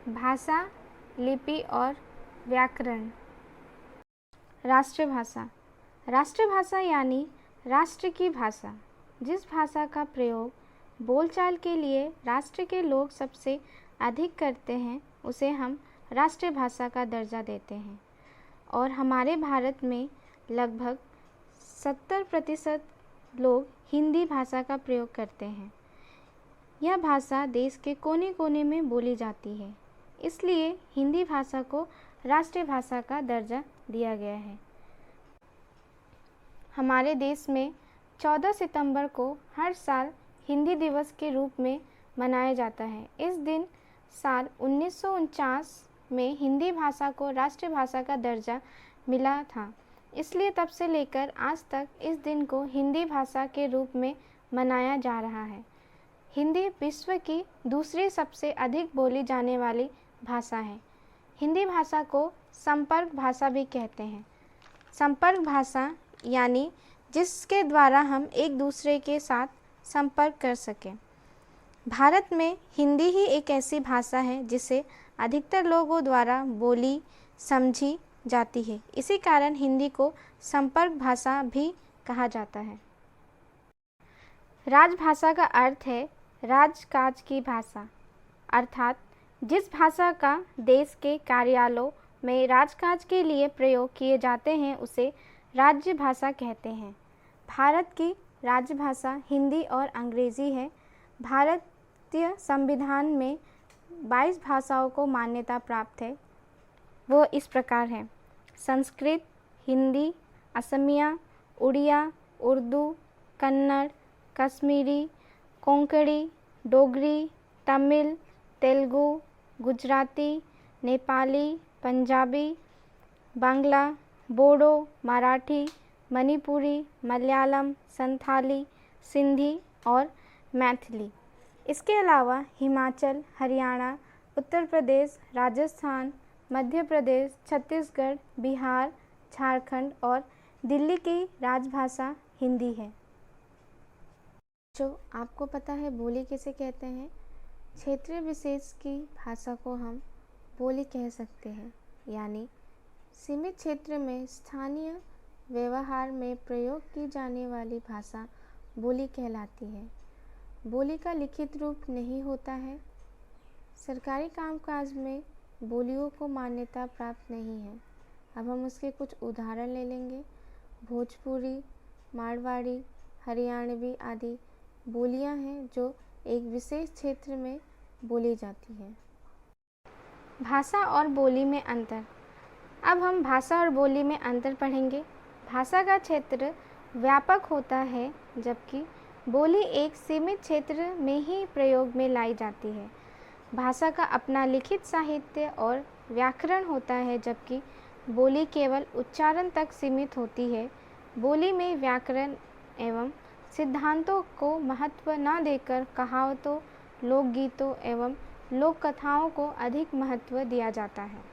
भाषा, लिपि और व्याकरण। राष्ट्रभाषा। राष्ट्रभाषा यानी राष्ट्र की भाषा। जिस भाषा का प्रयोग बोलचाल के लिए राष्ट्र के लोग सबसे अधिक करते हैं उसे हम राष्ट्रभाषा का दर्जा देते हैं। और हमारे भारत में लगभग 70% लोग हिंदी भाषा का प्रयोग करते हैं। यह भाषा देश के कोने कोने में बोली जाती है, इसलिए हिंदी भाषा को राष्ट्रभाषा का दर्जा दिया गया है। हमारे देश में 14 सितंबर को हर साल हिंदी दिवस के रूप में मनाया जाता है। इस दिन साल 1949 में हिंदी भाषा को राष्ट्रभाषा का दर्जा मिला था, इसलिए तब से लेकर आज तक इस दिन को हिंदी भाषा के रूप में मनाया जा रहा है। हिंदी विश्व की दूसरी सबसे अधिक बोली जाने वाली भाषा है। हिंदी भाषा को संपर्क भाषा भी कहते हैं। संपर्क भाषा यानी जिसके द्वारा हम एक दूसरे के साथ संपर्क कर सकें। भारत में हिंदी ही एक ऐसी भाषा है जिसे अधिकतर लोगों द्वारा बोली समझी जाती है। इसी कारण हिंदी को संपर्क भाषा भी कहा जाता है। राजभाषा का अर्थ है राजकाज की भाषा, अर्थात जिस भाषा का देश के कार्यालयों में राजकाज के लिए प्रयोग किए जाते हैं उसे राज्य भाषा कहते हैं। भारत की राजभाषा हिंदी और अंग्रेज़ी है। भारतीय संविधान में 22 भाषाओं को मान्यता प्राप्त है। वो इस प्रकार है: संस्कृत, हिंदी, असमिया, उड़िया, उर्दू, कन्नड़, कश्मीरी, कोंकणी, डोगरी, तमिल, तेलुगु, गुजराती, नेपाली, पंजाबी, बांग्ला, बोडो, मराठी, मणिपुरी, मलयालम, संथाली, सिंधी और मैथिली। इसके अलावा हिमाचल, हरियाणा, उत्तर प्रदेश, राजस्थान, मध्य प्रदेश, छत्तीसगढ़, बिहार, झारखंड और दिल्ली की राजभाषा हिंदी है। जो आपको पता है बोली किसे कहते हैं? क्षेत्र विशेष की भाषा को हम बोली कह सकते हैं, यानी सीमित क्षेत्र में स्थानीय व्यवहार में प्रयोग की जाने वाली भाषा बोली कहलाती है। बोली का लिखित रूप नहीं होता है। सरकारी कामकाज में बोलियों को मान्यता प्राप्त नहीं है। अब हम उसके कुछ उदाहरण ले लेंगे। भोजपुरी, मारवाड़ी, हरियाणवी आदि बोलियां हैं जो एक विशेष क्षेत्र में बोली जाती है। भाषा और बोली में अंतर। अब हम भाषा और बोली में अंतर पढ़ेंगे। भाषा का क्षेत्र व्यापक होता है, जबकि बोली एक सीमित क्षेत्र में ही प्रयोग में लाई जाती है। भाषा का अपना लिखित साहित्य और व्याकरण होता है, जबकि बोली केवल उच्चारण तक सीमित होती है। बोली में व्याकरण एवं सिद्धांतों को महत्व न देकर कहावतों, लोकगीतों एवं लोक कथाओं को अधिक महत्व दिया जाता है।